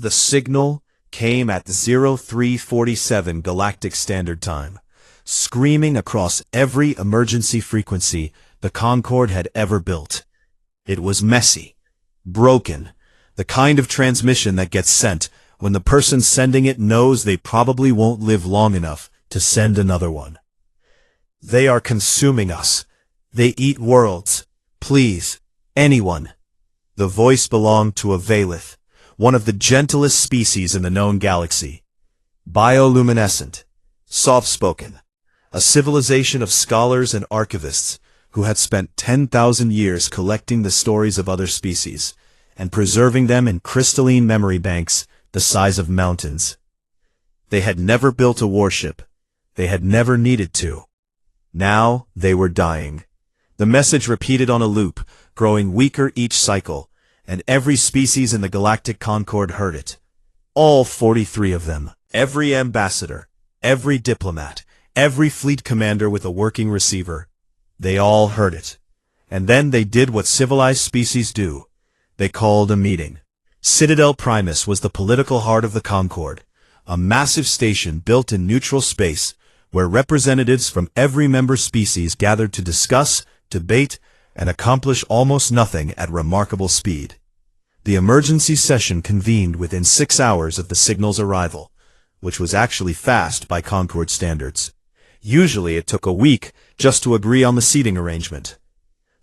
The signal came at 0347 Galactic Standard Time, screaming across every emergency frequency the Concorde had ever built. It was messy, broken, the kind of transmission that gets sent when the person sending it knows they probably won't live long enough to send another one. "They are consuming us. They eat worlds. Please, anyone." The voice belonged to a Valith, one of the gentlest species in the known galaxy. Bioluminescent, soft-spoken, a civilization of scholars and archivists who had spent 10,000 years collecting the stories of other species and preserving them in crystalline memory banks the size of mountains. They had never built a warship. They had never needed to. Now they were dying. The message repeated on a loop, growing weaker each cycle, and every species in the Galactic Concorde heard it. All 43 of them. Every ambassador, every diplomat, every fleet commander with a working receiver. They all heard it. And then they did what civilized species do. They called a meeting. Citadel Primus was the political heart of the Concorde, a massive station built in neutral space where representatives from every member species gathered to discuss, debate, and accomplish almost nothing at remarkable speed. The emergency session convened within 6 hours of the signal's arrival, which was actually fast by Concorde standards. Usually it took a week just to agree on the seating arrangement.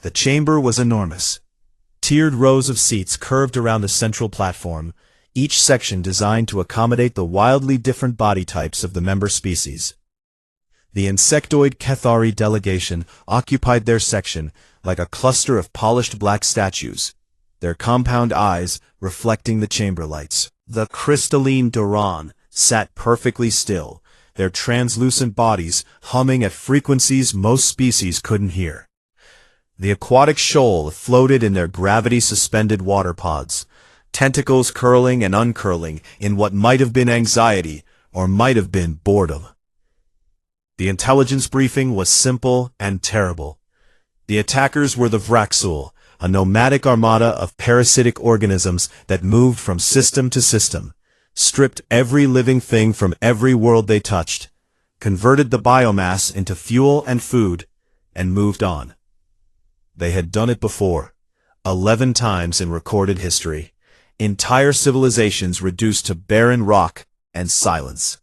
The chamber was enormous. Tiered rows of seats curved around the central platform, each section designed to accommodate the wildly different body types of the member species. The insectoid Cathari delegation occupied their section like a cluster of polished black statues, their compound eyes reflecting the chamber lights. The crystalline Duran sat perfectly still, their translucent bodies humming at frequencies most species couldn't hear. The aquatic shoal floated in their gravity-suspended water pods, tentacles curling and uncurling in what might have been anxiety or might have been boredom. The intelligence briefing was simple and terrible. The attackers were the Vraxul, a nomadic armada of parasitic organisms that moved from system to system, stripped every living thing from every world they touched, converted the biomass into fuel and food, and moved on. They had done it before, 11 times in recorded history, entire civilizations reduced to barren rock and silence.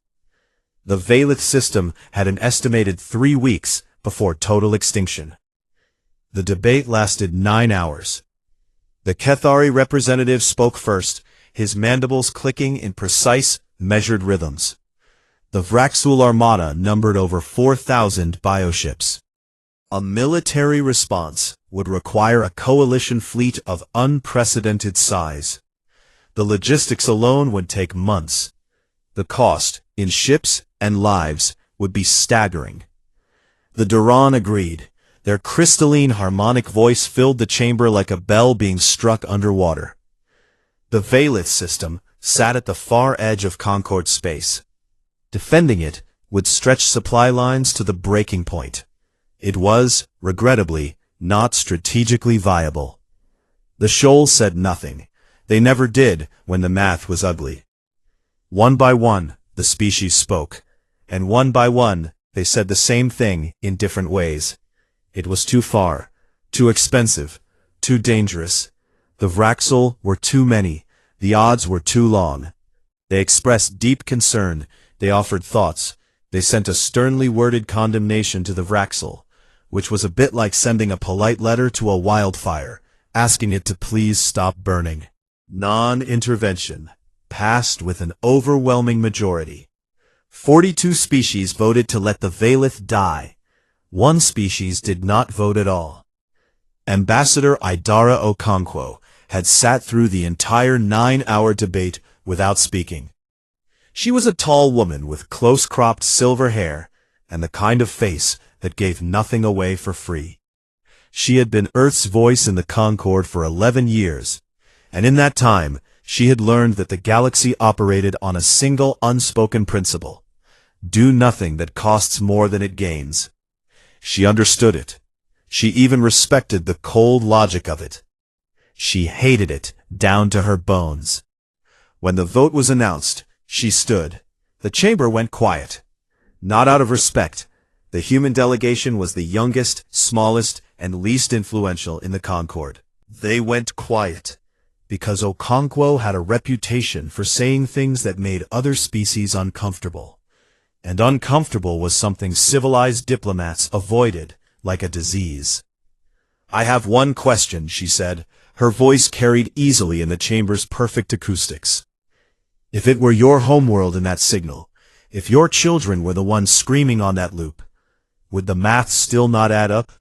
The Valith system had an estimated 3 weeks before total extinction. The debate lasted 9 hours. The Cathari representative spoke first, his mandibles clicking in precise, measured rhythms. The Vraxul armada numbered over 4,000 bioships. A military response would require a coalition fleet of unprecedented size. The logistics alone would take months. The cost, in ships and lives, would be staggering. The Duran agreed. Their crystalline harmonic voice filled the chamber like a bell being struck underwater. The Valith system sat at the far edge of Concorde space. Defending it would stretch supply lines to the breaking point. It was, regrettably, not strategically viable. The shoal said nothing. They never did when the math was ugly. One by one, the species spoke, and one by one, they said the same thing in different ways. It was too far, too expensive, too dangerous. The Vraxul were too many. The odds were too long. They expressed deep concern. They offered thoughts. They sent a sternly worded condemnation to the Vraxul, which was a bit like sending a polite letter to a wildfire, asking it to please stop burning. Non-intervention passed with an overwhelming majority. 42 species voted to let the Valith die. 1 species did not vote at all. Ambassador Idara Okonkwo had sat through the entire 9-hour debate without speaking. She was a tall woman with close-cropped silver hair and the kind of face that gave nothing away for free. She had been Earth's voice in the Concorde for 11 years, and in that time she had learned that the galaxy operated on a single unspoken principle: do nothing that costs more than it gains. She understood it. She even respected the cold logic of it. She hated it down to her bones. When the vote was announced, she stood. The chamber went quiet. Not out of respect. The human delegation was the youngest, smallest, and least influential in the Concord. They went quiet because Okonkwo had a reputation for saying things that made other species uncomfortable. And uncomfortable was something civilized diplomats avoided like a disease. "I have one question," she said, her voice carried easily in the chamber's perfect acoustics. "If it were your homeworld in that signal, if your children were the ones screaming on that loop, would the math still not add up?"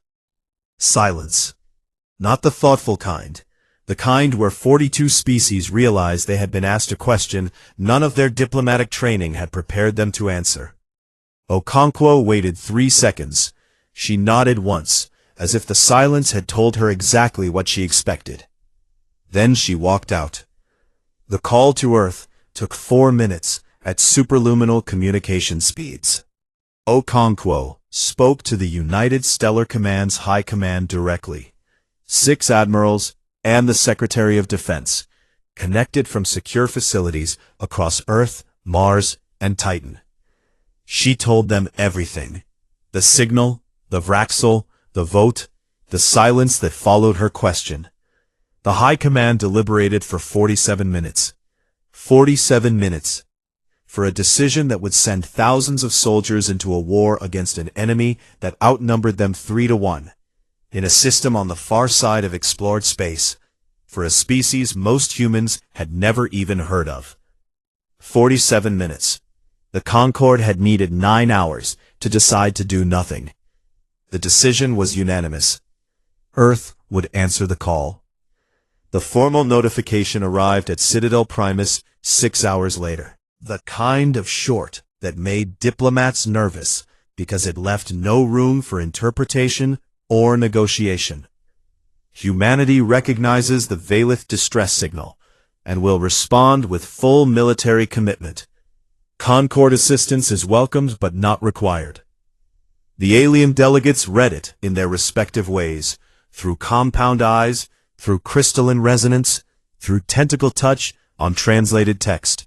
Silence. Not the thoughtful kind. The kind where 42 species realized they had been asked a question none of their diplomatic training had prepared them to answer. Okonkwo waited 3 seconds. She nodded once, as if the silence had told her exactly what she expected. Then she walked out. The call to Earth took 4 minutes at superluminal communication speeds. Okonkwo spoke to the United Stellar Command's High Command directly. 6 admirals and the Secretary of Defense, connected from secure facilities across Earth, Mars, and Titan. She told them everything. The signal, the Vraxel, the vote, the silence that followed her question. The High Command deliberated for 47 minutes. 47 minutes. For a decision that would send thousands of soldiers into a war against an enemy that outnumbered them 3-1. In a system on the far side of explored space, for a species most humans had never even heard of. 47 minutes. The Concord had needed 9 hours to decide to do nothing. The decision was unanimous. Earth would answer the call. The formal notification arrived at Citadel Primus 6 hours later. The kind of short that made diplomats nervous because it left no room for interpretation or negotiation. Humanity recognizes the Valith distress signal and will respond with full military commitment. Concord assistance is welcomed but not required. The alien delegates read it in their respective ways, through compound eyes, through crystalline resonance, through tentacle touch on translated text.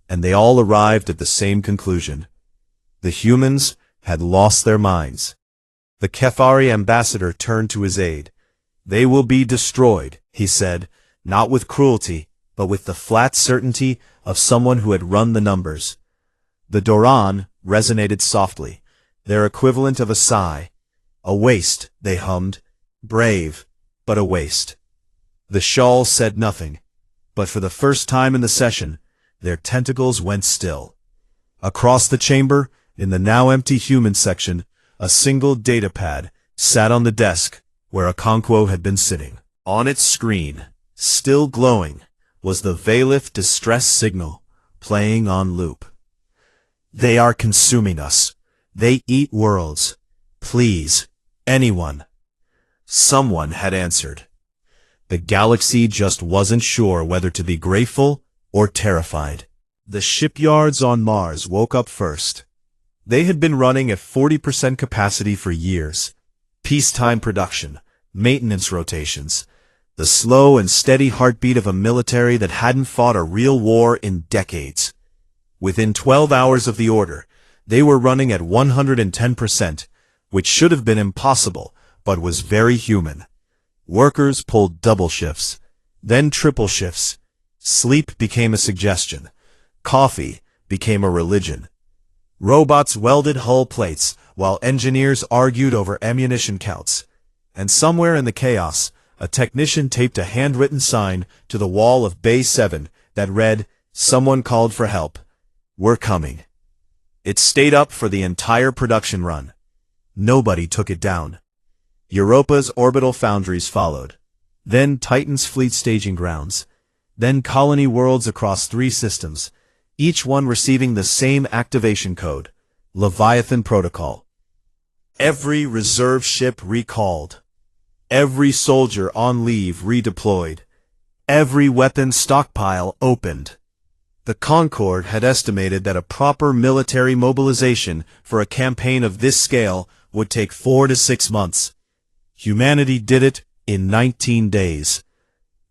And they all arrived at the same conclusion. The humans had lost their minds. The Kefari ambassador turned to his aide. "They will be destroyed," he said, not with cruelty, but with the flat certainty of someone who had run the numbers. The Doran resonated softly, their equivalent of a sigh. "A waste," they hummed. "Brave, but a waste." The Shawl said nothing, but for the first time in the session, their tentacles went still. Across the chamber, in the now empty human section, a single data pad sat on the desk where Okonkwo had been sitting. On its screen, still glowing, was the Valith distress signal, playing on loop. "They are consuming us. They eat worlds. Please, anyone." Someone had answered. The galaxy just wasn't sure whether to be grateful or terrified. The shipyards on Mars woke up first. They had been running at 40% capacity for years. Peacetime production, maintenance rotations, the slow and steady heartbeat of a military that hadn't fought a real war in decades. Within 12 hours of the order, they were running at 110%, which should have been impossible, but was very human. Workers pulled double shifts, then triple shifts. Sleep became a suggestion. Coffee became a religion. Robots welded hull plates, while engineers argued over ammunition counts. And somewhere in the chaos, a technician taped a handwritten sign to the wall of Bay 7 that read, "Someone called for help. We're coming." It stayed up for the entire production run. Nobody took it down. Europa's orbital foundries followed. Then Titan's fleet staging grounds. Then colony worlds across 3 systems, each one receiving the same activation code, Leviathan Protocol. Every reserve ship recalled. Every soldier on leave redeployed. Every weapon stockpile opened. The Concord had estimated that a proper military mobilization for a campaign of this scale would take 4 to 6 months. Humanity did it in 19 days.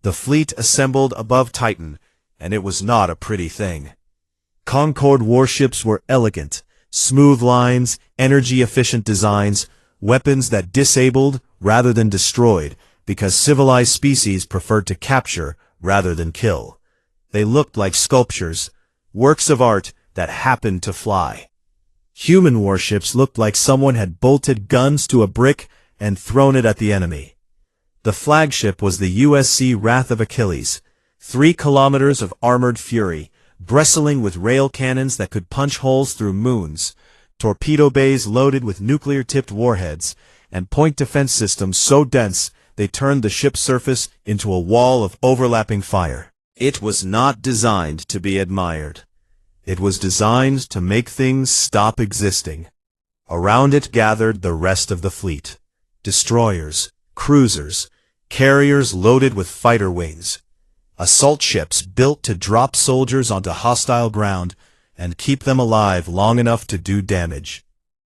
The fleet assembled above Titan, and it was not a pretty thing. Concorde warships were elegant, smooth lines, energy-efficient designs, weapons that disabled rather than destroyed, because civilized species preferred to capture rather than kill. They looked like sculptures, works of art that happened to fly. Human warships looked like someone had bolted guns to a brick and thrown it at the enemy. The flagship was the USC Wrath of Achilles, 3 kilometers of armored fury, bristling with rail cannons that could punch holes through moons, torpedo bays loaded with nuclear-tipped warheads, and point defense systems so dense they turned the ship's surface into a wall of overlapping fire. It was not designed to be admired. It was designed to make things stop existing. Around it gathered the rest of the fleet. Destroyers, cruisers, carriers loaded with fighter wings, assault ships built to drop soldiers onto hostile ground and keep them alive long enough to do damage.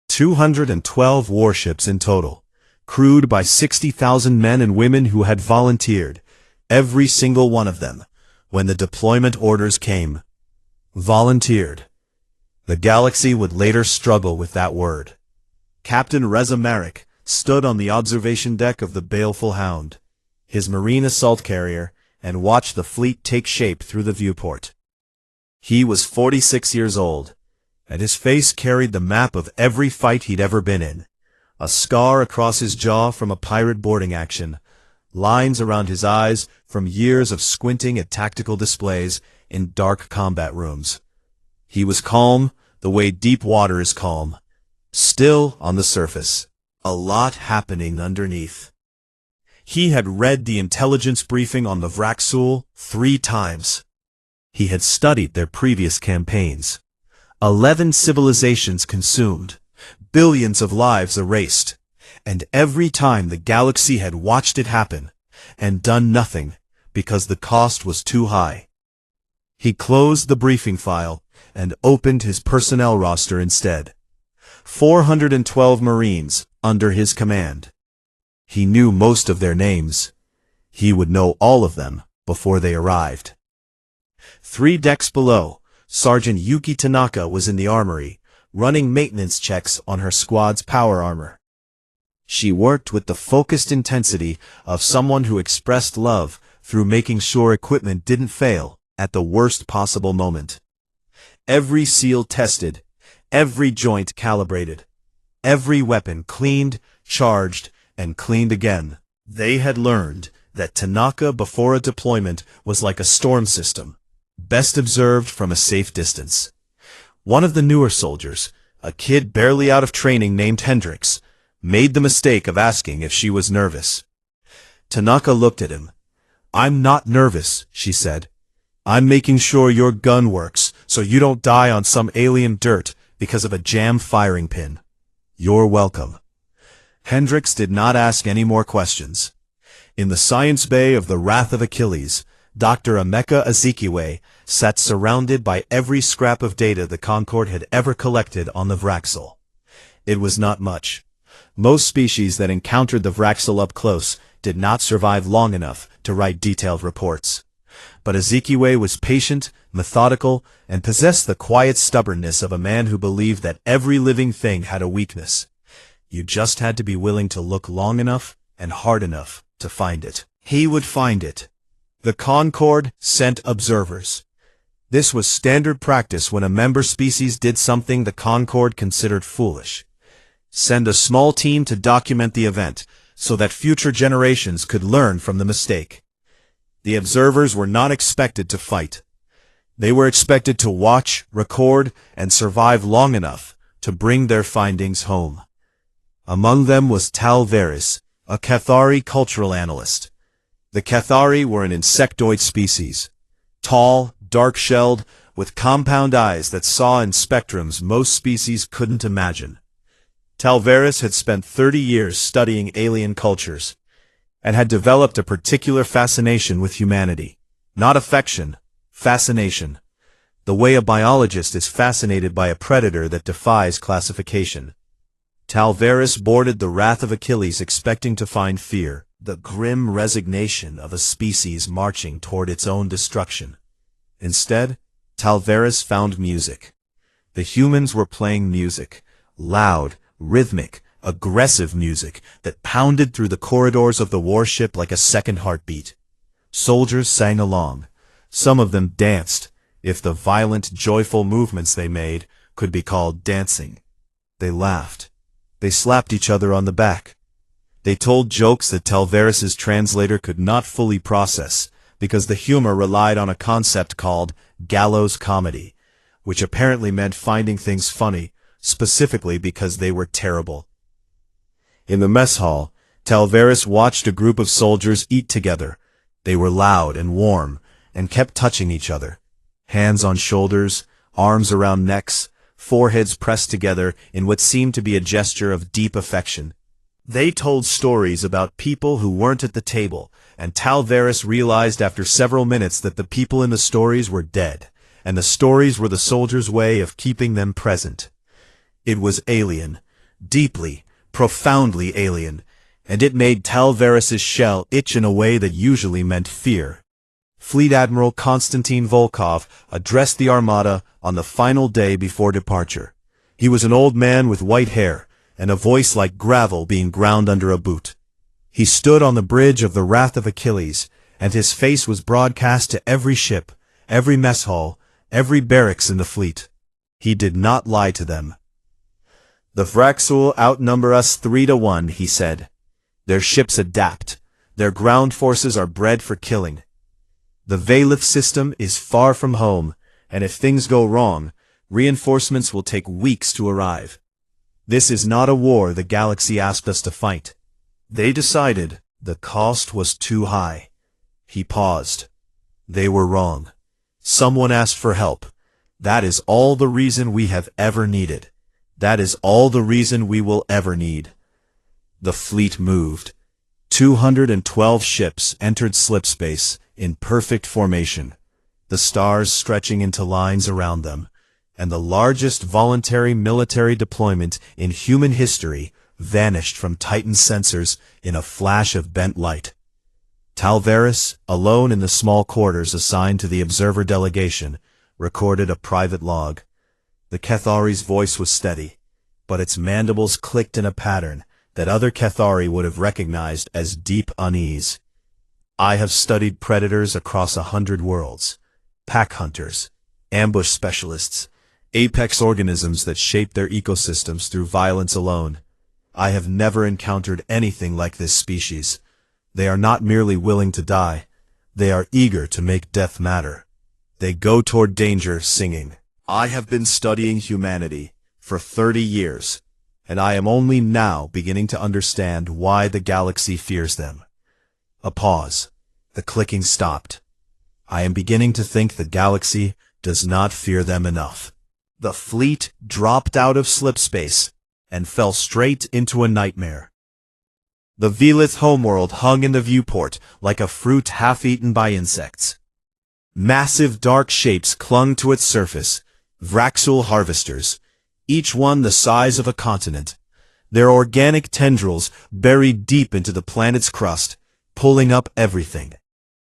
212 warships in total, crewed by 60,000 men and women who had volunteered, every single one of them, when the deployment orders came. Volunteered. The galaxy would later struggle with that word. Captain Reza Marek stood on the observation deck of the Baleful Hound, his marine assault carrier, and watched the fleet take shape through the viewport. He was 46 years old, and his face carried the map of every fight he'd ever been in. A scar across his jaw from a pirate boarding action, lines around his eyes from years of squinting at tactical displays in dark combat rooms. He was calm, the way deep water is calm, still on the surface, a lot happening underneath. He had read the intelligence briefing on the Vraxul 3 times. He had studied their previous campaigns. 11 civilizations consumed, billions of lives erased, and every time the galaxy had watched it happen, and done nothing, because the cost was too high. He closed the briefing file and opened his personnel roster instead. 412 Marines under his command. He knew most of their names. He would know all of them before they arrived. 3 decks below, Sergeant Yuki Tanaka was in the armory, running maintenance checks on her squad's power armor. She worked with the focused intensity of someone who expressed love through making sure equipment didn't fail at the worst possible moment. Every seal tested, every joint calibrated, every weapon cleaned, charged, and cleaned again. They had learned that Tanaka before a deployment was like a storm system, best observed from a safe distance. One of the newer soldiers, a kid barely out of training named Hendrix, made the mistake of asking if she was nervous. Tanaka looked at him. "I'm not nervous," she said. "I'm making sure your gun works so you don't die on some alien dirt because of a jam firing pin. You're welcome." Hendrix did not ask any more questions. In the science bay of the Wrath of Achilles, Dr. Emeka Azikiwe sat surrounded by every scrap of data the Concorde had ever collected on the Vraxil. It was not much. Most species that encountered the Vraxil up close did not survive long enough to write detailed reports. But Azikiwe was patient, methodical, and possessed the quiet stubbornness of a man who believed that every living thing had a weakness. You just had to be willing to look long enough and hard enough to find it. He would find it. The Concorde sent observers. This was standard practice when a member species did something the Concorde considered foolish. Send a small team to document the event so that future generations could learn from the mistake. The observers were not expected to fight. They were expected to watch, record, and survive long enough to bring their findings home. Among them was Tal Veris, a Cathari cultural analyst. The Cathari were an insectoid species, tall, dark-shelled, with compound eyes that saw in spectrums most species couldn't imagine. Tal Veris had spent 30 years studying alien cultures, and had developed a particular fascination with humanity. Not affection, fascination. The way a biologist is fascinated by a predator that defies classification. Tal Veris boarded the Wrath of Achilles expecting to find fear, the grim resignation of a species marching toward its own destruction. Instead, Talvaris found music. The humans were playing music, loud, rhythmic, aggressive music that pounded through the corridors of the warship like a second heartbeat. Soldiers sang along. Some of them danced, if the violent, joyful movements they made could be called dancing. They laughed. They slapped each other on the back. They told jokes that Talvaris's translator could not fully process, because the humor relied on a concept called gallows comedy, which apparently meant finding things funny, specifically because they were terrible. In the mess hall, Talvaris watched a group of soldiers eat together. They were loud and warm, and kept touching each other. Hands on shoulders, arms around necks, foreheads pressed together in what seemed to be a gesture of deep affection. They told stories about people who weren't at the table, and Talvaris realized after several minutes that the people in the stories were dead, and the stories were the soldiers' way of keeping them present. It was alien, deeply, profoundly alien, and it made Talvaris's shell itch in a way that usually meant fear. Fleet Admiral Konstantin Volkov addressed the Armada on the final day before departure. He was an old man with white hair, and a voice like gravel being ground under a boot. He stood on the bridge of the Wrath of Achilles, and his face was broadcast to every ship, every mess hall, every barracks in the fleet. He did not lie to them. "The Vraxul outnumber us 3-1, he said. "Their ships adapt. Their ground forces are bred for killing. The Valith system is far from home, and if things go wrong, reinforcements will take weeks to arrive. This is not a war the galaxy asked us to fight. They decided the cost was too high." He paused. "They were wrong. Someone asked for help. That is all the reason we have ever needed. That is all the reason we will ever need." The fleet moved. 212 ships entered slipspace in perfect formation, the stars stretching into lines around them, and the largest voluntary military deployment in human history vanished from Titan's sensors in a flash of bent light. Talvaris, alone in the small quarters assigned to the observer delegation, recorded a private log. The Cathari's voice was steady, but its mandibles clicked in a pattern that other Cathari would have recognized as deep unease. "I have studied predators across 100 worlds, pack hunters, ambush specialists, apex organisms that shape their ecosystems through violence alone. I have never encountered anything like this species. They are not merely willing to die, they are eager to make death matter. They go toward danger singing. I have been studying humanity for 30 years, and I am only now beginning to understand why the galaxy fears them." A pause. The clicking stopped. "I am beginning to think the galaxy does not fear them enough." The fleet dropped out of slipspace and fell straight into a nightmare. The Velith homeworld hung in the viewport like a fruit half-eaten by insects. Massive dark shapes clung to its surface, Vraxul harvesters, each one the size of a continent, their organic tendrils buried deep into the planet's crust, pulling up everything.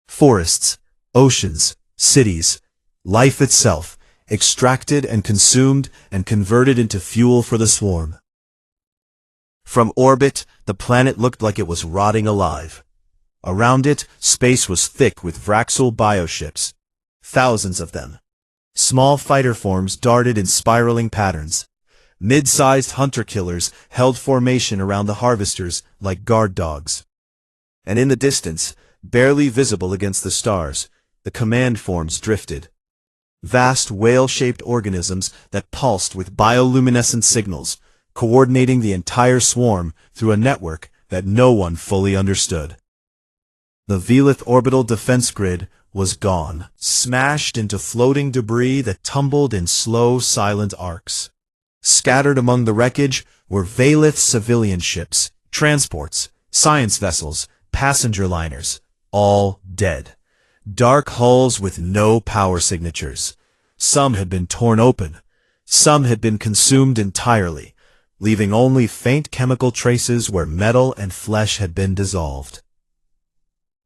Forests, oceans, cities, life itself, extracted and consumed and converted into fuel for the swarm. From orbit, the planet looked like it was rotting alive. Around it, space was thick with Vraxul bioships, thousands of them. Small fighter forms darted in spiraling patterns. Mid-sized hunter-killers held formation around the harvesters like guard dogs. And in the distance, barely visible against the stars, the command forms drifted. Vast whale-shaped organisms that pulsed with bioluminescent signals, coordinating the entire swarm through a network that no one fully understood. The Velith orbital defense grid was gone, smashed into floating debris that tumbled in slow, silent arcs. Scattered among the wreckage were Velith civilian ships, transports, science vessels, passenger liners, all dead. Dark hulls with no power signatures. Some had been torn open. Some had been consumed entirely, leaving only faint chemical traces where metal and flesh had been dissolved.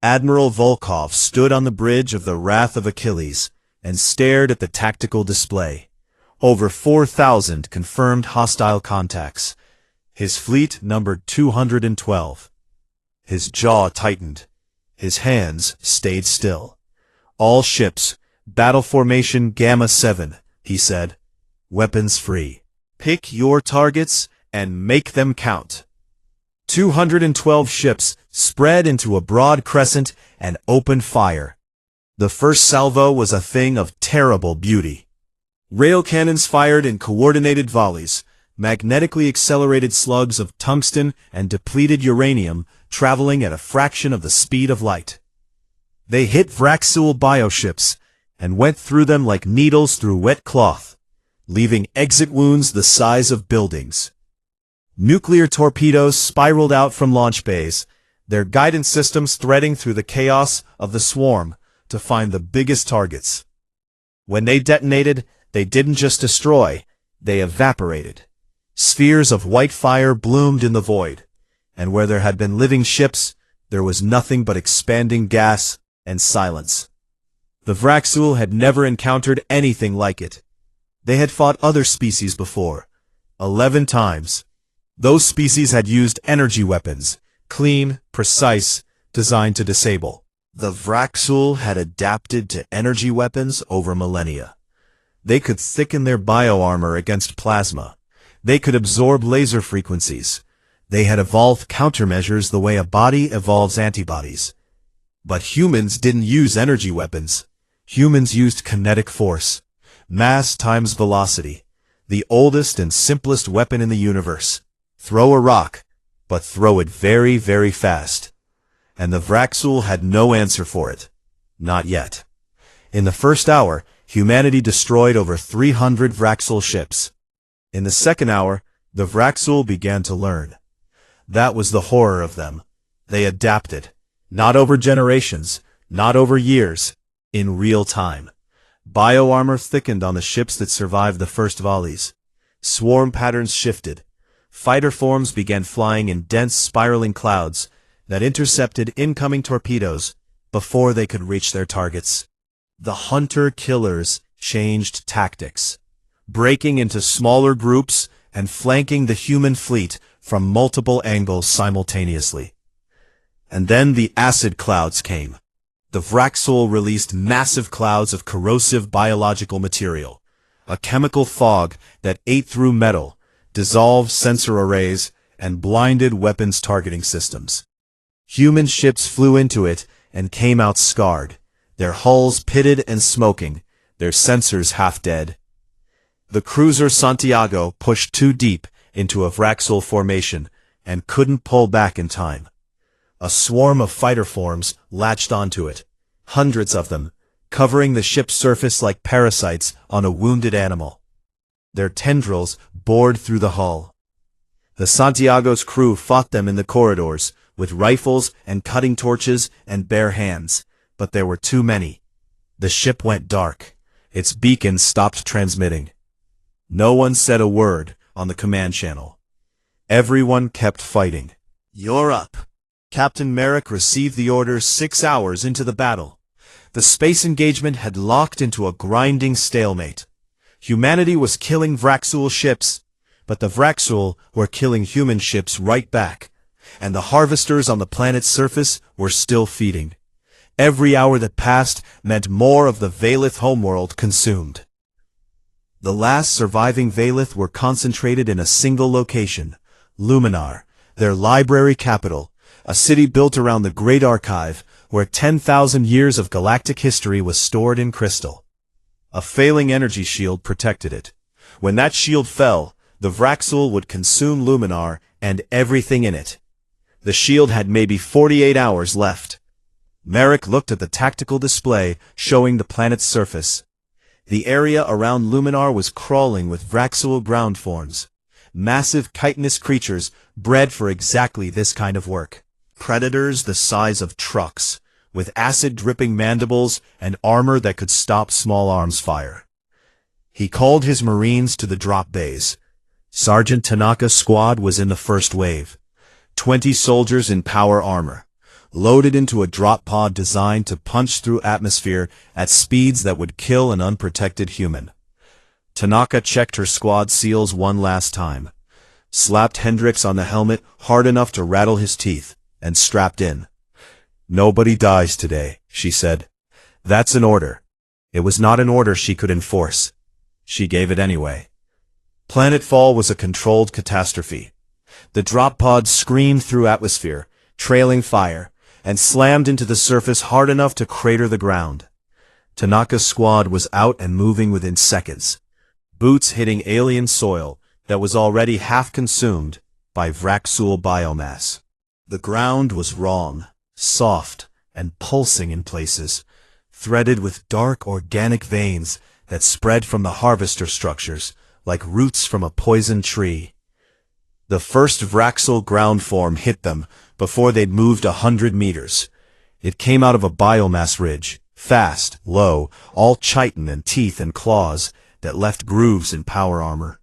Admiral Volkov stood on the bridge of the Wrath of Achilles, and stared at the tactical display. Over 4,000 confirmed hostile contacts. His fleet numbered 212. His jaw tightened. His hands stayed still. "All ships, battle formation Gamma 7, he said. "Weapons free. Pick your targets and make them count." 212 ships spread into a broad crescent and opened fire. The first salvo was a thing of terrible beauty. Rail cannons fired in coordinated volleys, magnetically accelerated slugs of tungsten and depleted uranium traveling at a fraction of the speed of light. They hit Vraxul bioships and went through them like needles through wet cloth, leaving exit wounds the size of buildings. Nuclear torpedoes spiraled out from launch bays, their guidance systems threading through the chaos of the swarm to find the biggest targets. When they detonated, they didn't just destroy, they evaporated. Spheres of white fire bloomed in the void, and where there had been living ships, there was nothing but expanding gas and silence. The Vraxul had never encountered anything like it. They had fought other species before, 11 times. Those species had used energy weapons, clean, precise, designed to disable. The Vraxul had adapted to energy weapons over millennia. They could thicken their bioarmor against plasma. They could absorb laser frequencies. They had evolved countermeasures the way a body evolves antibodies. But humans didn't use energy weapons. Humans used kinetic force. Mass times velocity. The oldest and simplest weapon in the universe. Throw a rock, but throw it very, very fast. And the Vraxul had no answer for it. Not yet. In the first hour, humanity destroyed over 300 Vraxul ships. In the second hour, the Vraxul began to learn. That was the horror of them. They adapted. Not over generations, not over years, in real time. Bioarmor thickened on the ships that survived the first volleys. Swarm patterns shifted. Fighter forms began flying in dense spiraling clouds that intercepted incoming torpedoes before they could reach their targets. The hunter-killers changed tactics, breaking into smaller groups and flanking the human fleet from multiple angles simultaneously. And then the acid clouds came. The Vraxul released massive clouds of corrosive biological material, a chemical fog that ate through metal, dissolved sensor arrays, and blinded weapons targeting systems. Human ships flew into it and came out scarred, their hulls pitted and smoking, their sensors half dead. The cruiser Santiago pushed too deep into a Vraxul formation and couldn't pull back in time. A swarm of fighter forms latched onto it, hundreds of them, covering the ship's surface like parasites on a wounded animal. Their tendrils bored through the hull. The Santiago's crew fought them in the corridors, with rifles and cutting torches and bare hands, but there were too many. The ship went dark. Its beacon stopped transmitting. No one said a word on the command channel. Everyone kept fighting. "You're up." Captain Merrick received the order 6 hours into the battle. The space engagement had locked into a grinding stalemate. Humanity was killing Vraxul ships, but the Vraxul were killing human ships right back, and the harvesters on the planet's surface were still feeding. Every hour that passed meant more of the Valith homeworld consumed. The last surviving Valith were concentrated in a single location, Luminar, their library capital, a city built around the Great Archive, where 10,000 years of galactic history was stored in crystal. A failing energy shield protected it. When that shield fell, the Vraxul would consume Luminar and everything in it. The shield had maybe 48 hours left. Merrick looked at the tactical display showing the planet's surface. The area around Luminar was crawling with Vraxul ground forms, massive chitinous creatures bred for exactly this kind of work. Predators the size of trucks, with acid-dripping mandibles and armor that could stop small arms fire. He called his Marines to the drop bays. Sergeant Tanaka's squad was in the first wave. 20 soldiers in power armor. loaded into a drop pod designed to punch through atmosphere at speeds that would kill an unprotected human. Tanaka checked her squad seals one last time, slapped Hendricks on the helmet hard enough to rattle his teeth, and strapped in. "Nobody dies today," she said. "That's an order." It was not an order she could enforce. She gave it anyway. Planetfall was a controlled catastrophe. The drop pod screamed through atmosphere, trailing fire, and slammed into the surface hard enough to crater the ground. Tanaka's squad was out and moving within seconds, boots hitting alien soil that was already half consumed by Vraxul biomass. The ground was wrong, soft, and pulsing in places, threaded with dark organic veins that spread from the harvester structures like roots from a poison tree. The first Vraxul ground form hit them before they'd moved 100 meters. It came out of a biomass ridge, fast, low, all chitin and teeth and claws that left grooves in power armor.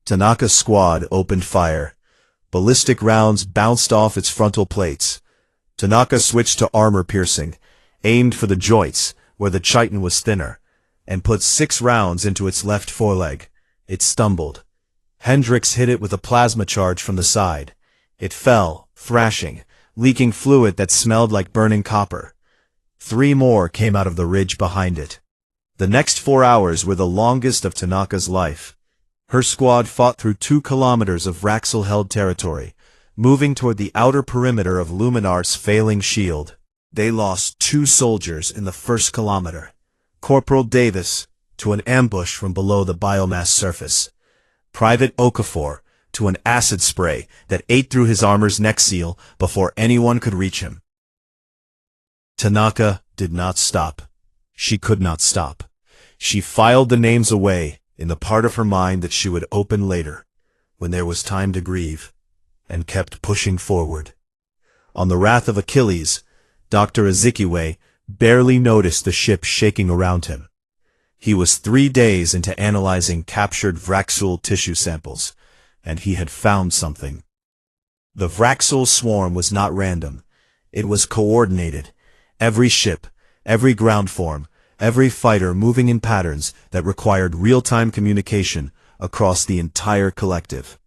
Tanaka's squad opened fire. Ballistic rounds bounced off its frontal plates. Tanaka switched to armor piercing, aimed for the joints where the chitin was thinner, and put 6 rounds into its left foreleg. It stumbled. Hendricks hit it with a plasma charge from the side. It fell, thrashing, leaking fluid that smelled like burning copper. 3 more came out of the ridge behind it. The next 4 hours were the longest of Tanaka's life. Her squad fought through 2 kilometers of Vraxul-held territory, moving toward the outer perimeter of Luminar's failing shield. They lost 2 soldiers in the first kilometer. Corporal Davis, to an ambush from below the biomass surface. Private Okafor, to an acid spray that ate through his armor's neck seal before anyone could reach him. Tanaka did not stop. She could not stop. She filed the names away in the part of her mind that she would open later, when there was time to grieve, and kept pushing forward. On the Wrath of Achilles, Dr. Ezekiwe barely noticed the ship shaking around him. He was 3 days into analyzing captured Vraxul tissue samples, and he had found something. The Vraxul swarm was not random. It was coordinated. Every ship, every ground form, every fighter moving in patterns that required real-time communication across the entire collective.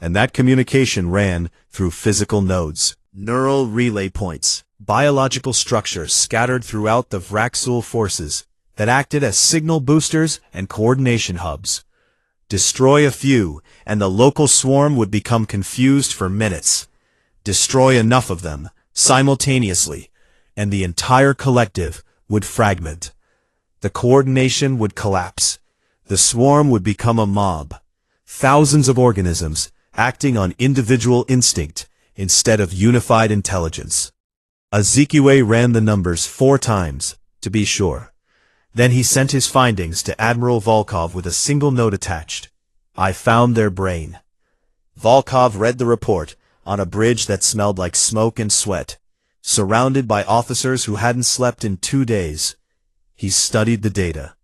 And that communication ran through physical nodes, neural relay points, biological structures scattered throughout the Vraxul forces that acted as signal boosters and coordination hubs. Destroy a few, and the local swarm would become confused for minutes. Destroy enough of them, simultaneously, and the entire collective would fragment. The coordination would collapse. The swarm would become a mob. Thousands of organisms acting on individual instinct instead of unified intelligence. Ezekiwe ran the numbers 4 times, to be sure. Then he sent his findings to Admiral Volkov with a single note attached. "I found their brain." Volkov read the report on a bridge that smelled like smoke and sweat, surrounded by officers who hadn't slept in 2 days. He studied the data.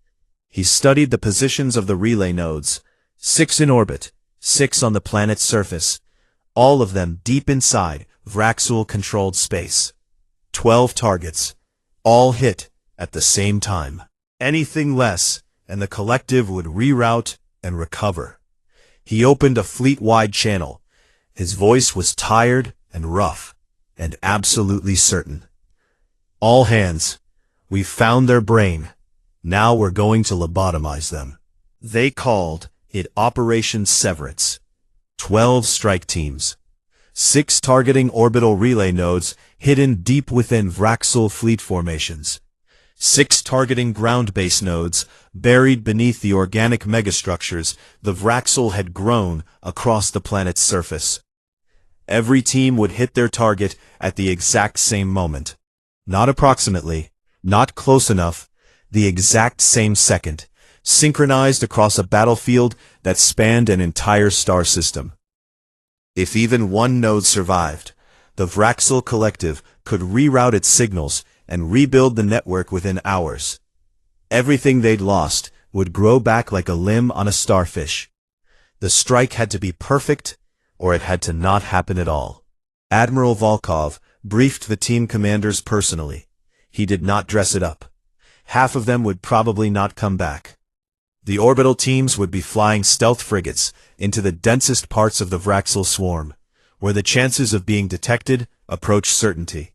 He studied the positions of the relay nodes, 6 in orbit, 6 on the planet's surface, all of them deep inside Vraxul-controlled space. 12 targets, all hit at the same time. Anything less, and the collective would reroute and recover. He opened a fleet-wide channel. His voice was tired and rough, and absolutely certain. "All hands, we've found their brain. Now we're going to lobotomize them." They called it Operation Severance. 12 strike teams. 6 targeting orbital relay nodes hidden deep within Vraxul fleet formations. 6 targeting ground base nodes buried beneath the organic megastructures the Vraxul had grown across the planet's surface. Every team would hit their target at the exact same moment. Not approximately, not close enough, the exact same second, synchronized across a battlefield that spanned an entire star system. If even one node survived, the Vraxul collective could reroute its signals and rebuild the network within hours. Everything they'd lost would grow back like a limb on a starfish. The strike had to be perfect, or it had to not happen at all. Admiral Volkov briefed the team commanders personally. He did not dress it up. Half of them would probably not come back. The orbital teams would be flying stealth frigates into the densest parts of the Vraxel swarm, where the chances of being detected approach certainty.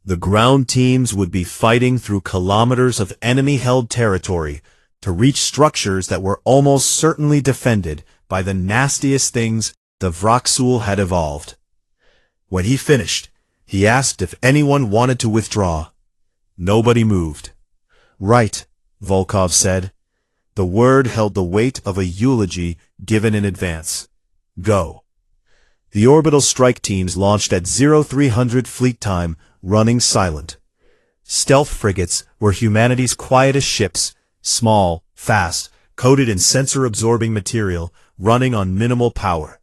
The ground teams would be fighting through kilometers of enemy-held territory to reach structures that were almost certainly defended by the nastiest things the Vraxel had evolved. When he finished, he asked if anyone wanted to withdraw. Nobody moved. "Right," Volkov said. The word held the weight of a eulogy given in advance. "Go." The orbital strike teams launched at 0300 fleet time, running silent. Stealth frigates were humanity's quietest ships, small, fast, coated in sensor-absorbing material, running on minimal power.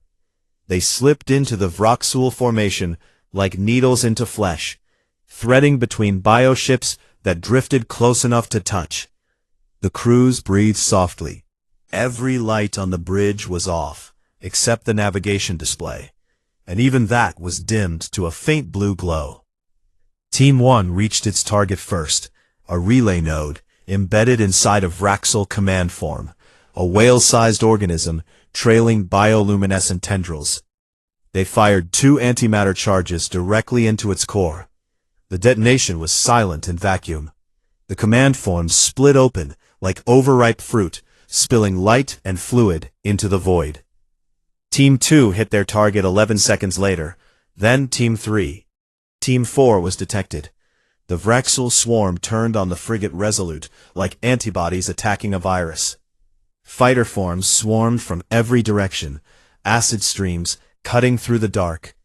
They slipped into the Vraxel formation like needles into flesh, threading between bioships that drifted close enough to touch. The crews breathed softly. Every light on the bridge was off, except the navigation display, and even that was dimmed to a faint blue glow. Team 1 reached its target first, a relay node embedded inside a Vraxel command form, a whale-sized organism trailing bioluminescent tendrils. They fired 2 antimatter charges directly into its core. The detonation was silent in vacuum. The command form split open like overripe fruit, spilling light and fluid into the void. Team 2 hit their target 11 seconds later, then Team 3. Team 4 was detected. The Vraxel swarm turned on the frigate Resolute like antibodies attacking a virus. Fighter forms swarmed from every direction, acid streams cutting through the dark.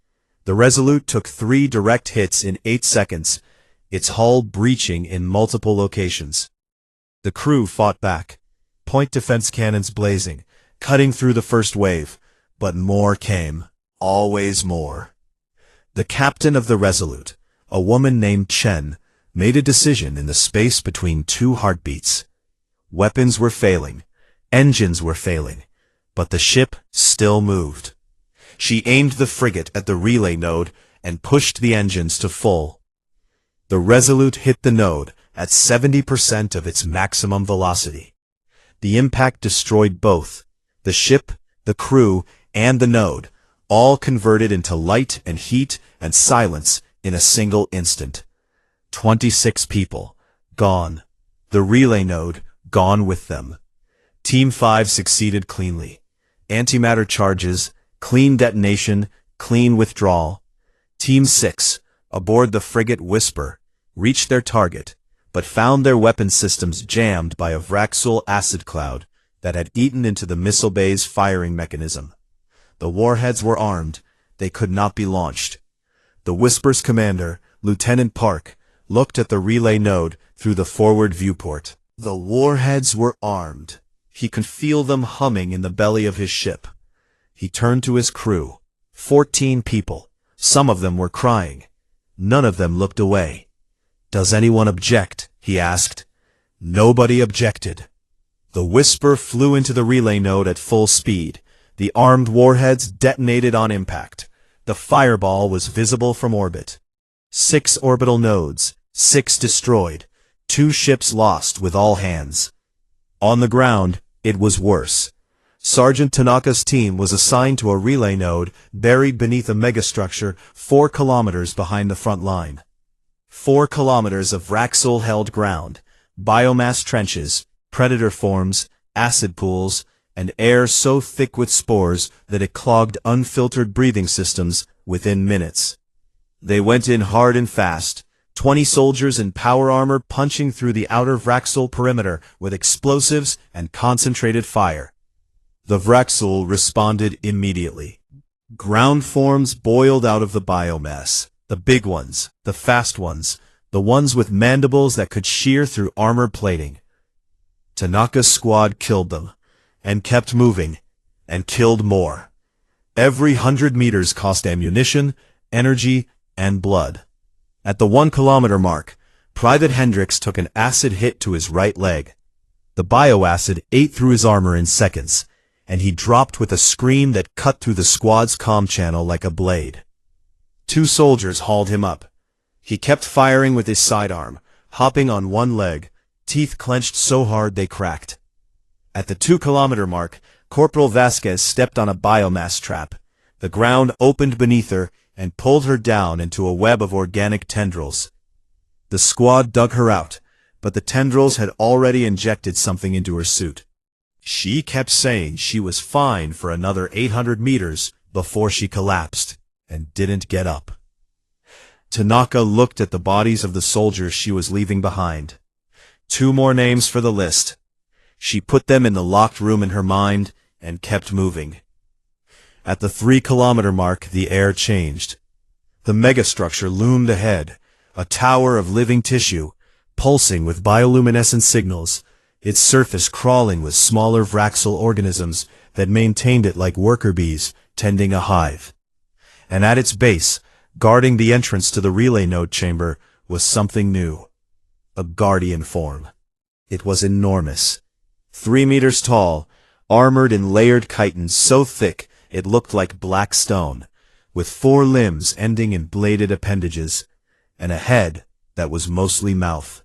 The Resolute took 3 direct hits in 8 seconds, its hull breaching in multiple locations. The crew fought back, point defense cannons blazing, cutting through the first wave, but more came, always more. The captain of the Resolute, a woman named Chen, made a decision in the space between 2 heartbeats. Weapons were failing, engines were failing, but the ship still moved. She aimed the frigate at the relay node and pushed the engines to full. The Resolute hit the node at 70% of its maximum velocity. The impact destroyed both, the ship, the crew, and the node, all converted into light and heat and silence in a single instant. 26 people, gone. The relay node, gone with them. Team 5 succeeded cleanly. Antimatter charges, clean detonation, clean withdrawal. Team 6, aboard the frigate Whisper, reached their target, but found their weapon systems jammed by a Vraxel acid cloud that had eaten into the missile bay's firing mechanism. The warheads were armed, they could not be launched. The Whisper's commander, Lieutenant Park, looked at the relay node through the forward viewport. The warheads were armed. He could feel them humming in the belly of his ship. He turned to his crew. 14 people. Some of them were crying. None of them looked away. "Does anyone object?" he asked. Nobody objected. The Whisper flew into the relay node at full speed. The armed warheads detonated on impact. The fireball was visible from orbit. 6 orbital nodes, 6 destroyed, 2 ships lost with all hands. On the ground, it was worse. Sergeant Tanaka's team was assigned to a relay node buried beneath a megastructure 4 kilometers behind the front line. 4 kilometers of Vraxel-held ground, biomass trenches, predator forms, acid pools, and air so thick with spores that it clogged unfiltered breathing systems within minutes. They went in hard and fast, 20 soldiers in power armor punching through the outer Vraxel perimeter with explosives and concentrated fire. The Vraxel responded immediately. Ground forms boiled out of the biomass, the big ones, the fast ones, the ones with mandibles that could shear through armor plating. Tanaka's squad killed them, and kept moving, and killed more. Every 100 meters cost ammunition, energy, and blood. At the 1 kilometer mark, Private Hendricks took an acid hit to his right leg. The bioacid ate through his armor in seconds, and he dropped with a scream that cut through the squad's comm channel like a blade. Two soldiers hauled him up. He kept firing with his sidearm, hopping on one leg, teeth clenched so hard they cracked. At the 2-kilometer mark, Corporal Vasquez stepped on a biomass trap. The ground opened beneath her and pulled her down into a web of organic tendrils. The squad dug her out, but the tendrils had already injected something into her suit. She kept saying she was fine for another 800 meters before she collapsed and didn't get up. Tanaka looked at the bodies of the soldiers she was leaving behind. 2 more names for the list. She put them in the locked room in her mind and kept moving. At the 3-kilometer mark, the air changed. The megastructure loomed ahead, a tower of living tissue, pulsing with bioluminescent signals, its surface crawling with smaller vraxel organisms that maintained it like worker bees tending a hive. And at its base, guarding the entrance to the relay node chamber, was something new. A guardian form. It was enormous. 3 meters tall, armored in layered chitons so thick it looked like black stone, with 4 limbs ending in bladed appendages, and a head that was mostly mouth.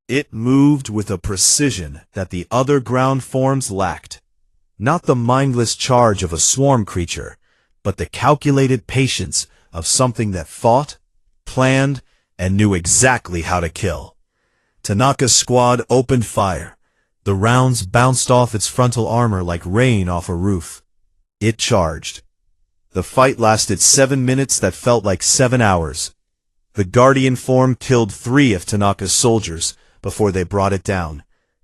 It moved with a precision that the other ground forms lacked. Not the mindless charge of a swarm creature, but the calculated patience of something that fought, planned, and knew exactly how to kill. Tanaka's squad opened fire. The rounds bounced off its frontal armor like rain off a roof. It charged. The fight lasted 7 minutes that felt like 7 hours. The guardian form killed 3 of Tanaka's soldiers before they brought it down.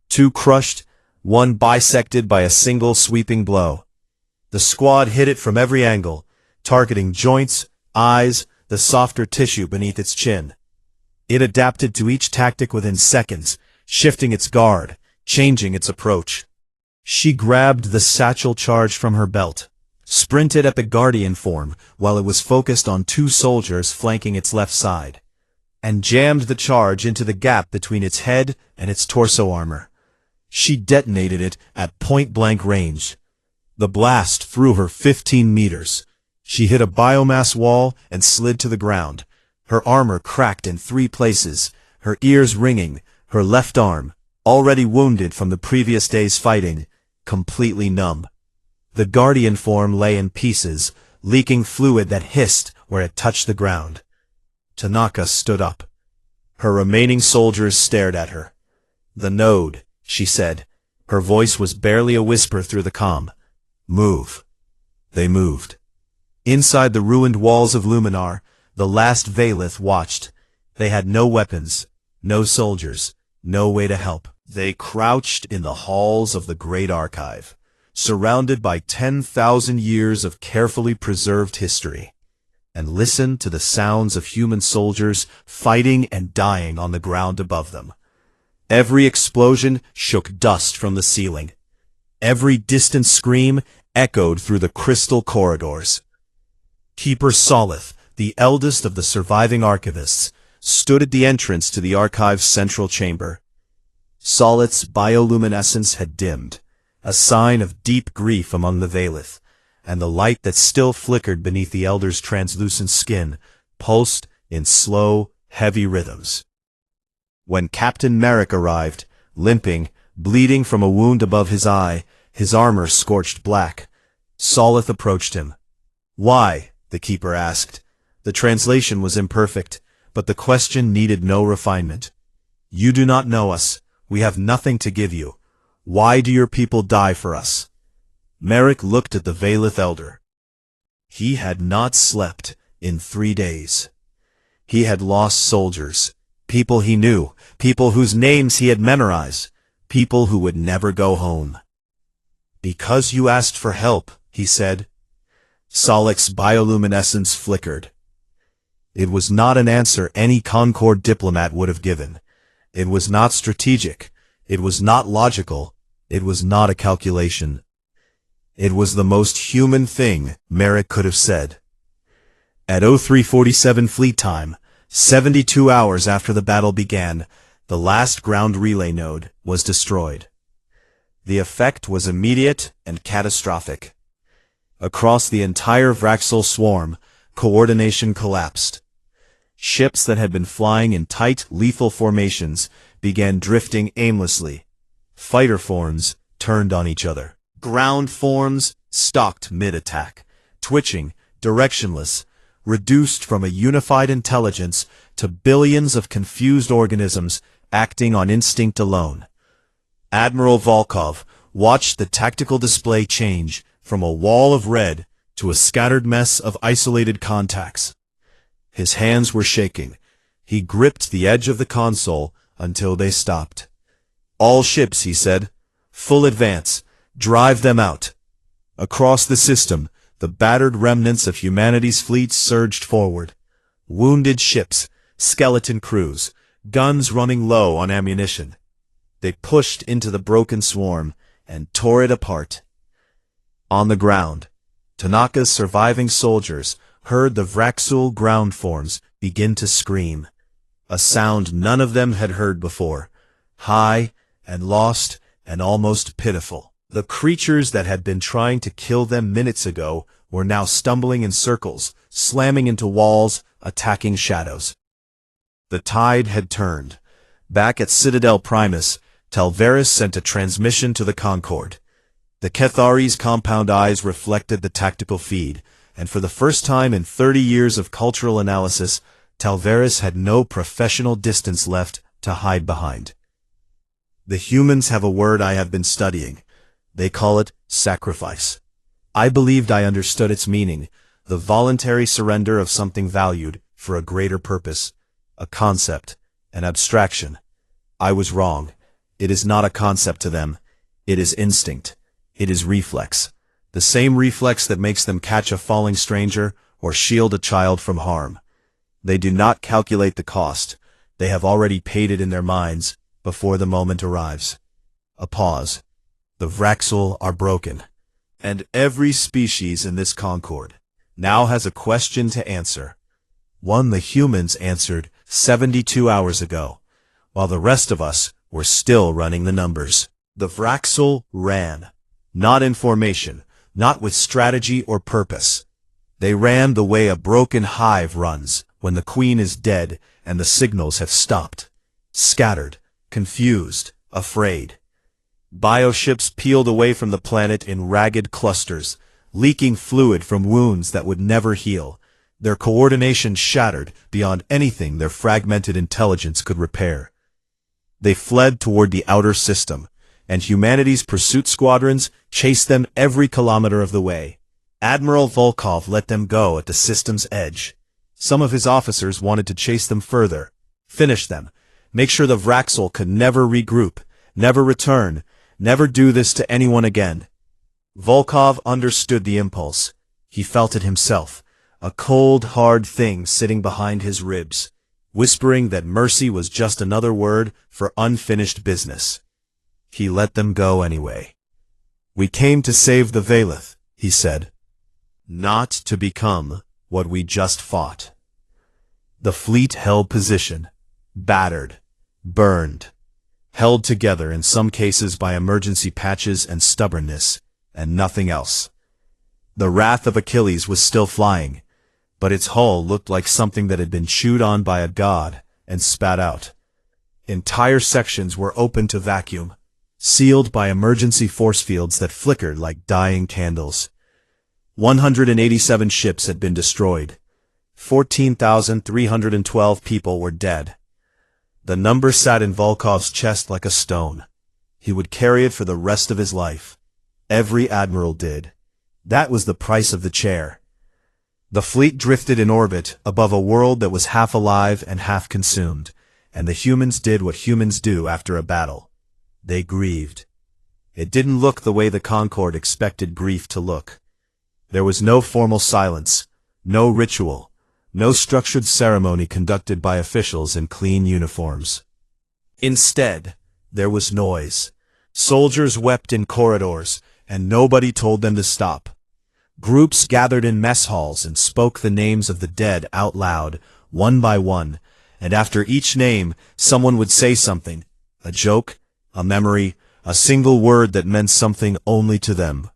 2 crushed, 1 bisected by a single sweeping blow. The squad hit it from every angle, targeting joints, eyes, the softer tissue beneath its chin. It adapted to each tactic within seconds, shifting its guard, changing its approach. She grabbed the satchel charge from her belt, sprinted at the guardian form while it was focused on 2 soldiers flanking its left side, and jammed the charge into the gap between its head and its torso armor. She detonated it at point-blank range. The blast threw her 15 meters. She hit a biomass wall and slid to the ground. Her armor cracked in 3 places, her ears ringing, her left arm, already wounded from the previous day's fighting, completely numb. The guardian form lay in pieces, leaking fluid that hissed where it touched the ground. Tanaka stood up. Her remaining soldiers stared at her. "The node," she said. Her voice was barely a whisper through the comm. "Move." They moved. Inside the ruined walls of Luminar, the last Valith watched. They had no weapons, no soldiers, no way to help. They crouched in the halls of the Great Archive, surrounded by 10,000 years of carefully preserved history, and listened to the sounds of human soldiers fighting and dying on the ground above them. Every explosion shook dust from the ceiling. Every distant scream echoed through the crystal corridors. Keeper Solith, the eldest of the surviving archivists, stood at the entrance to the archive's central chamber. Solith's bioluminescence had dimmed, a sign of deep grief among the Valith, and the light that still flickered beneath the elder's translucent skin pulsed in slow, heavy rhythms. When Captain Merrick arrived, limping, bleeding from a wound above his eye, his armor scorched black, Solith approached him. "Why?" the keeper asked. The translation was imperfect, but the question needed no refinement. "You do not know us. We have nothing to give you. Why do your people die for us?" Merrick looked at the Valith elder. He had not slept in 3 days. He had lost soldiers, people he knew, people whose names he had memorized, people who would never go home. "Because you asked for help," he said. Solix's bioluminescence flickered. It was not an answer any Concord diplomat would have given. It was not strategic. It was not logical. It was not a calculation. It was the most human thing Merrick could have said. At 0347 fleet time, 72 hours after the battle began, the last ground relay node was destroyed. The effect was immediate and catastrophic. Across the entire Vraxel swarm, coordination collapsed. Ships that had been flying in tight, lethal formations began drifting aimlessly. Fighter forms turned on each other. Ground forms stalked mid-attack, twitching, directionless, reduced from a unified intelligence to billions of confused organisms acting on instinct alone. Admiral Volkov watched the tactical display change from a wall of red to a scattered mess of isolated contacts. His hands were shaking. He gripped the edge of the console until they stopped. "All ships," he said. "Full advance. Drive them out." Across the system, the battered remnants of humanity's fleet surged forward. Wounded ships, skeleton crews, guns running low on ammunition. They pushed into the broken swarm and tore it apart. On the ground, Tanaka's surviving soldiers heard the Vraxul ground forms begin to scream, a sound none of them had heard before, high and lost and almost pitiful. The creatures that had been trying to kill them minutes ago were now stumbling in circles, slamming into walls, attacking shadows. The tide had turned. Back at Citadel Primus, Talvaris sent a transmission to the Concorde. The Kethari's compound eyes reflected the tactical feed, and for the first time in 30 years of cultural analysis, Talvaris had no professional distance left to hide behind. "The humans have a word I have been studying. They call it sacrifice. I believed I understood its meaning, the voluntary surrender of something valued for a greater purpose, a concept, an abstraction. I was wrong. It is not a concept to them. It is instinct. It is reflex. The same reflex that makes them catch a falling stranger or shield a child from harm. They do not calculate the cost. They have already paid it in their minds before the moment arrives." A pause. "The Vraxul are broken, and every species in this Concorde now has a question to answer. One the humans answered 72 hours ago, while the rest of us were still running the numbers." The Vraxul ran, not in formation, not with strategy or purpose. They ran the way a broken hive runs when the queen is dead and the signals have stopped. Scattered, confused, afraid. Bioships peeled away from the planet in ragged clusters, leaking fluid from wounds that would never heal, their coordination shattered beyond anything their fragmented intelligence could repair. They fled toward the outer system, and humanity's pursuit squadrons chased them every kilometer of the way. Admiral Volkov let them go at the system's edge. Some of his officers wanted to chase them further, finish them, make sure the Vraxul could never regroup, never return, never do this to anyone again. Volkov understood the impulse. He felt it himself, a cold, hard thing sitting behind his ribs, whispering that mercy was just another word for unfinished business. He let them go anyway. "We came to save the Valeth," he said, "not to become what we just fought." The fleet held position, battered, burned, held together in some cases by emergency patches and stubbornness, and nothing else. The Wrath of Achilles was still flying, but its hull looked like something that had been chewed on by a god and spat out. Entire sections were open to vacuum, sealed by emergency force fields that flickered like dying candles. 187 ships had been destroyed. 14,312 people were dead. The number sat in Volkov's chest like a stone. He would carry it for the rest of his life. Every admiral did. That was the price of the chair. The fleet drifted in orbit above a world that was half alive and half consumed, and the humans did what humans do after a battle. They grieved. It didn't look the way the Concorde expected grief to look. There was no formal silence, no ritual, no structured ceremony conducted by officials in clean uniforms. Instead, there was noise. Soldiers wept in corridors, and nobody told them to stop. Groups gathered in mess halls and spoke the names of the dead out loud, one by one, and after each name, someone would say something, a joke, a memory, a single word that meant something only to them.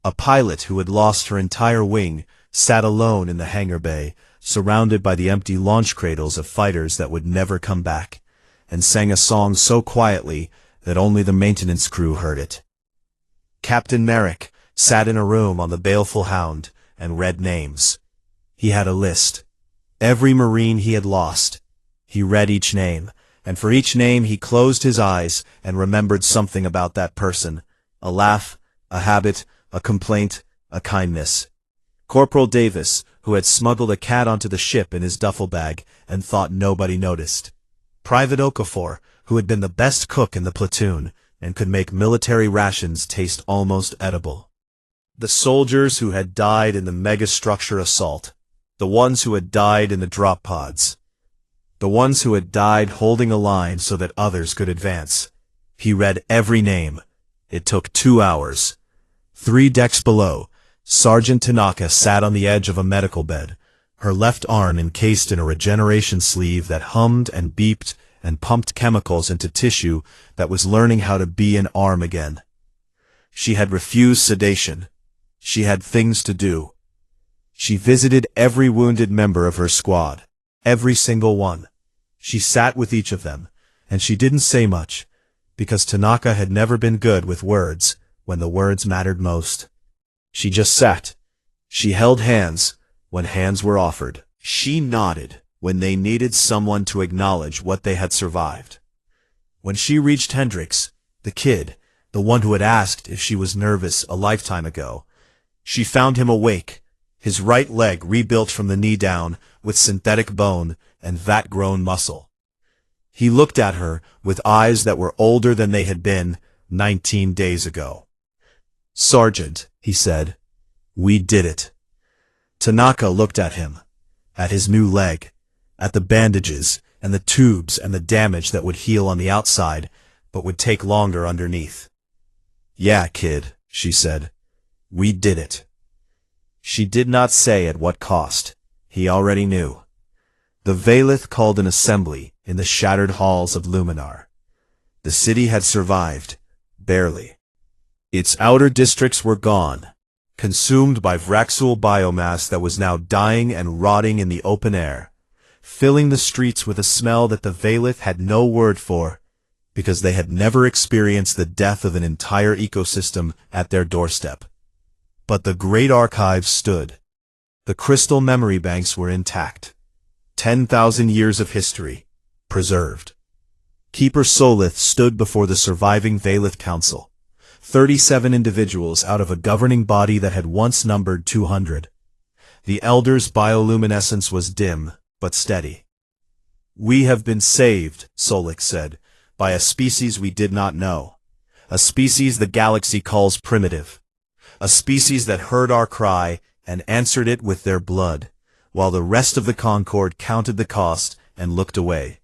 A pilot who had lost her entire wing sat alone in the hangar bay, surrounded by the empty launch cradles of fighters that would never come back, and sang a song so quietly that only the maintenance crew heard it. Captain Merrick sat in a room on the Baleful Hound and read names. He had a list. Every Marine he had lost. He read each name, and for each name he closed his eyes and remembered something about that person. A laugh, a habit, a complaint, a kindness. Corporal Davis, who had smuggled a cat onto the ship in his duffel bag and thought nobody noticed. Private Okafor, who had been the best cook in the platoon and could make military rations taste almost edible. The soldiers who had died in the megastructure assault. The ones who had died in the drop pods. The ones who had died holding a line so that others could advance. He read every name. It took 2 hours. 3 decks below, Sergeant Tanaka sat on the edge of a medical bed, her left arm encased in a regeneration sleeve that hummed and beeped and pumped chemicals into tissue that was learning how to be an arm again. She had refused sedation. She had things to do. She visited every wounded member of her squad, every single one. She sat with each of them, and she didn't say much, because Tanaka had never been good with words when the words mattered most. She just sat. She held hands when hands were offered. She nodded when they needed someone to acknowledge what they had survived. When she reached Hendrix, the kid, the one who had asked if she was nervous a lifetime ago, she found him awake, his right leg rebuilt from the knee down with synthetic bone and vat-grown muscle. He looked at her with eyes that were older than they had been 19 days ago. "Sergeant," he said, "we did it." Tanaka looked at him, at his new leg, at the bandages and the tubes and the damage that would heal on the outside, but would take longer underneath. "Yeah, kid," she said, "we did it." She did not say at what cost. He already knew. The Valith called an assembly in the shattered halls of Luminar. The city had survived, barely. Its outer districts were gone, consumed by Vraxul biomass that was now dying and rotting in the open air, filling the streets with a smell that the Valith had no word for, because they had never experienced the death of an entire ecosystem at their doorstep. But the great archives stood. The crystal memory banks were intact. 10,000 years of history, preserved. Keeper Solith stood before the surviving Valith Council. 37 individuals out of a governing body that had once numbered 200. The Elder's bioluminescence was dim, but steady. "We have been saved," Solix said, "by a species we did not know. A species the galaxy calls primitive. A species that heard our cry and answered it with their blood, while the rest of the Concord counted the cost and looked away."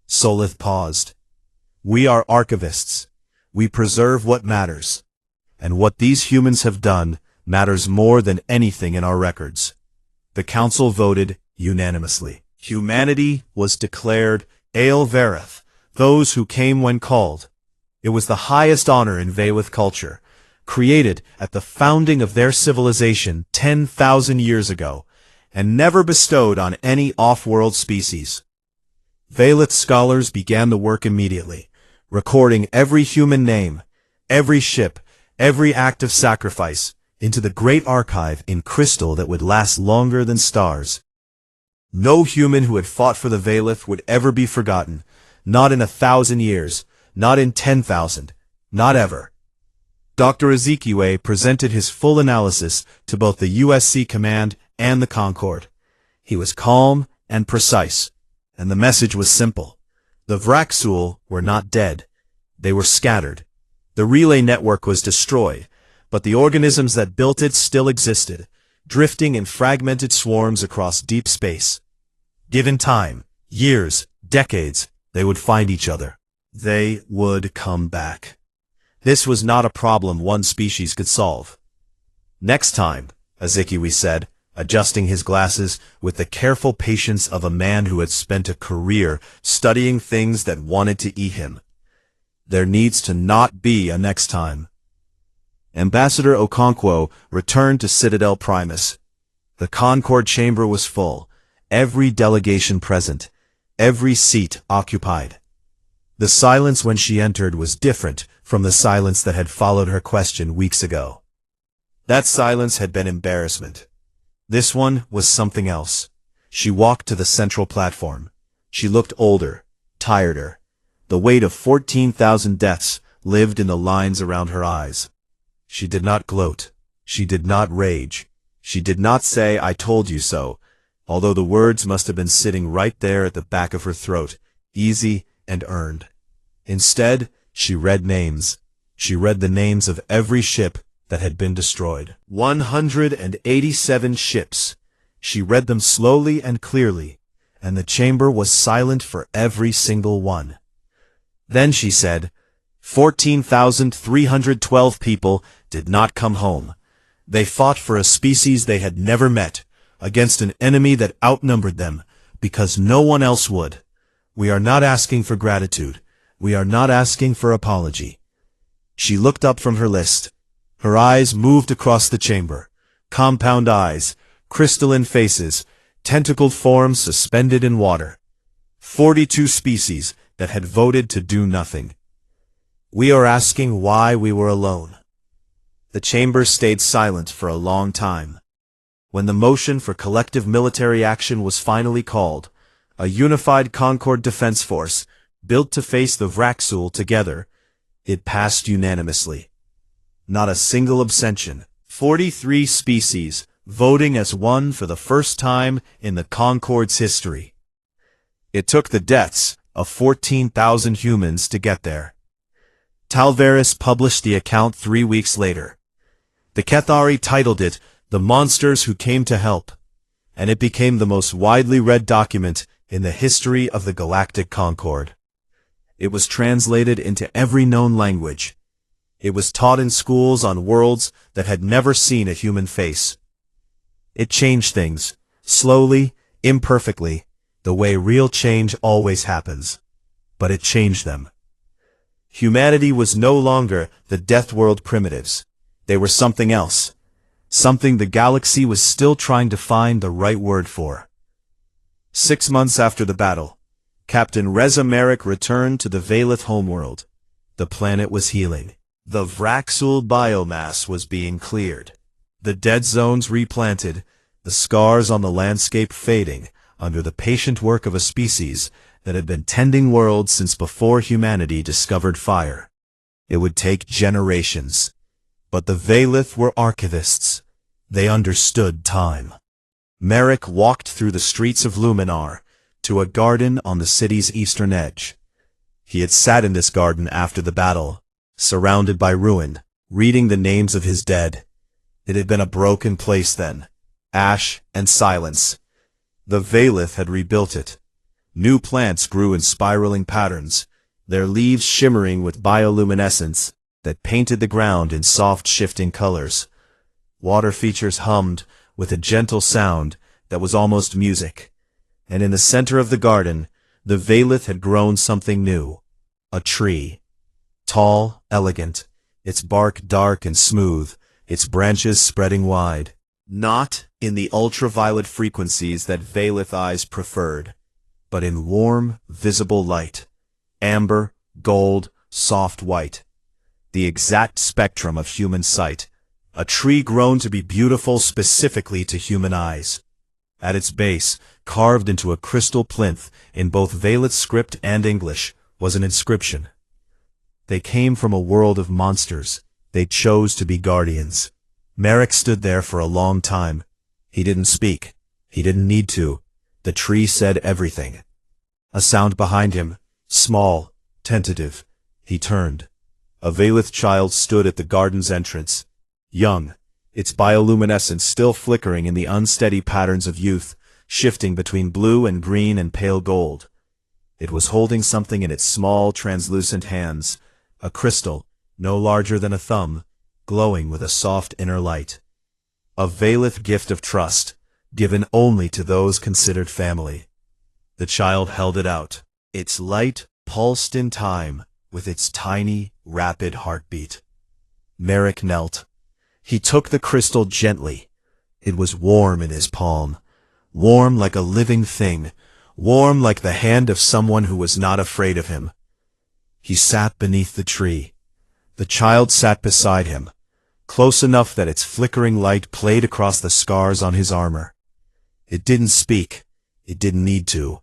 Solith paused. "We are archivists. We preserve what matters. And what these humans have done matters more than anything in our records." The council voted unanimously. Humanity was declared Ael Verith, those who came when called. It was the highest honor in Valith culture, created at the founding of their civilization 10,000 years ago, and never bestowed on any off-world species. Valith scholars began the work immediately, recording every human name, every ship, every act of sacrifice, into the great archive in crystal that would last longer than stars. No human who had fought for the Valith would ever be forgotten, not in 1,000 years, not in 10,000, not ever. Dr. Ezekiel presented his full analysis to both the USC Command and the Concord. He was calm and precise, and the message was simple. The Vraxul were not dead. They were scattered. The relay network was destroyed, but the organisms that built it still existed, drifting in fragmented swarms across deep space. Given time, years, decades, they would find each other. They would come back. This was not a problem one species could solve. "Next time," Ezekiel said, adjusting his glasses with the careful patience of a man who had spent a career studying things that wanted to eat him. "There needs to not be a next time." Ambassador Okonkwo returned to Citadel Primus. The Concord chamber was full, every delegation present, every seat occupied. The silence when she entered was different from the silence that had followed her question weeks ago. That silence had been embarrassment. This one was something else. She walked to the central platform. She looked older, tireder. The weight of 14,000 deaths lived in the lines around her eyes. She did not gloat. She did not rage. She did not say, "I told you so," although the words must have been sitting right there at the back of her throat, easy and earned. Instead, she read names. She read the names of every ship that had been destroyed. 187 ships. She read them slowly and clearly, and the chamber was silent for every single one. Then she said, 14,312 people did not come home. They fought for a species they had never met, against an enemy that outnumbered them, because no one else would. We are not asking for gratitude. We are not asking for apology. She looked up from her list. Her eyes moved across the chamber. Compound eyes, crystalline faces, tentacled forms suspended in water. 42 species that had voted to do nothing. We are asking why we were alone. The chamber stayed silent for a long time. When the motion for collective military action was finally called, a unified Concord Defense Force, built to face the Vraxul together, it passed unanimously. Not a single abstention. 43 species, voting as one for the first time in the Concord's history. It took the deaths of 14,000 humans to get there. Talvaris published the account 3 weeks later. The Cathari titled it, "The Monsters Who Came to Help," and it became the most widely read document in the history of the Galactic Concord. It was translated into every known language. It was taught in schools on worlds that had never seen a human face. It changed things, slowly, imperfectly, the way real change always happens. But it changed them. Humanity was no longer the Death World primitives. They were something else. Something the galaxy was still trying to find the right word for. 6 months after the battle, Captain Reza Merrick returned to the Valith homeworld. The planet was healing. The Vraxul biomass was being cleared. The dead zones replanted, the scars on the landscape fading under the patient work of a species that had been tending worlds since before humanity discovered fire. It would take generations. But the Valith were archivists. They understood time. Merrick walked through the streets of Luminar to a garden on the city's eastern edge. He had sat in this garden after the battle, surrounded by ruin, reading the names of his dead. It had been a broken place then, ash and silence. The Valith had rebuilt it. New plants grew in spiraling patterns, their leaves shimmering with bioluminescence that painted the ground in soft shifting colors. Water features hummed with a gentle sound that was almost music. And in the center of the garden, the Valith had grown something new. A tree. Tall, elegant, its bark dark and smooth, its branches spreading wide. Not in the ultraviolet frequencies that Valith eyes preferred, but in warm, visible light. Amber, gold, soft white. The exact spectrum of human sight. A tree grown to be beautiful specifically to human eyes. At its base, carved into a crystal plinth in both Valith script and English, was an inscription. They came from a world of monsters. They chose to be guardians. Merrick stood there for a long time. He didn't speak. He didn't need to. The tree said everything. A sound behind him, small, tentative. He turned. A Valith child stood at the garden's entrance. Young, its bioluminescence still flickering in the unsteady patterns of youth, shifting between blue and green and pale gold. It was holding something in its small, translucent hands, a crystal, no larger than a thumb, glowing with a soft inner light. A Valith gift of trust, given only to those considered family. The child held it out. Its light pulsed in time with its tiny, rapid heartbeat. Merrick knelt. He took the crystal gently. It was warm in his palm, warm like a living thing, warm like the hand of someone who was not afraid of him. He sat beneath the tree. The child sat beside him, close enough that its flickering light played across the scars on his armor. It didn't speak. It didn't need to.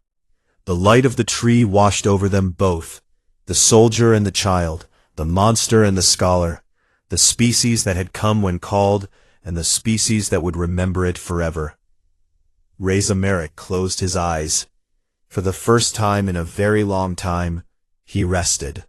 The light of the tree washed over them both, the soldier and the child, the monster and the scholar, the species that had come when called, and the species that would remember it forever. Reza Merrick closed his eyes. For the first time in a very long time, he rested.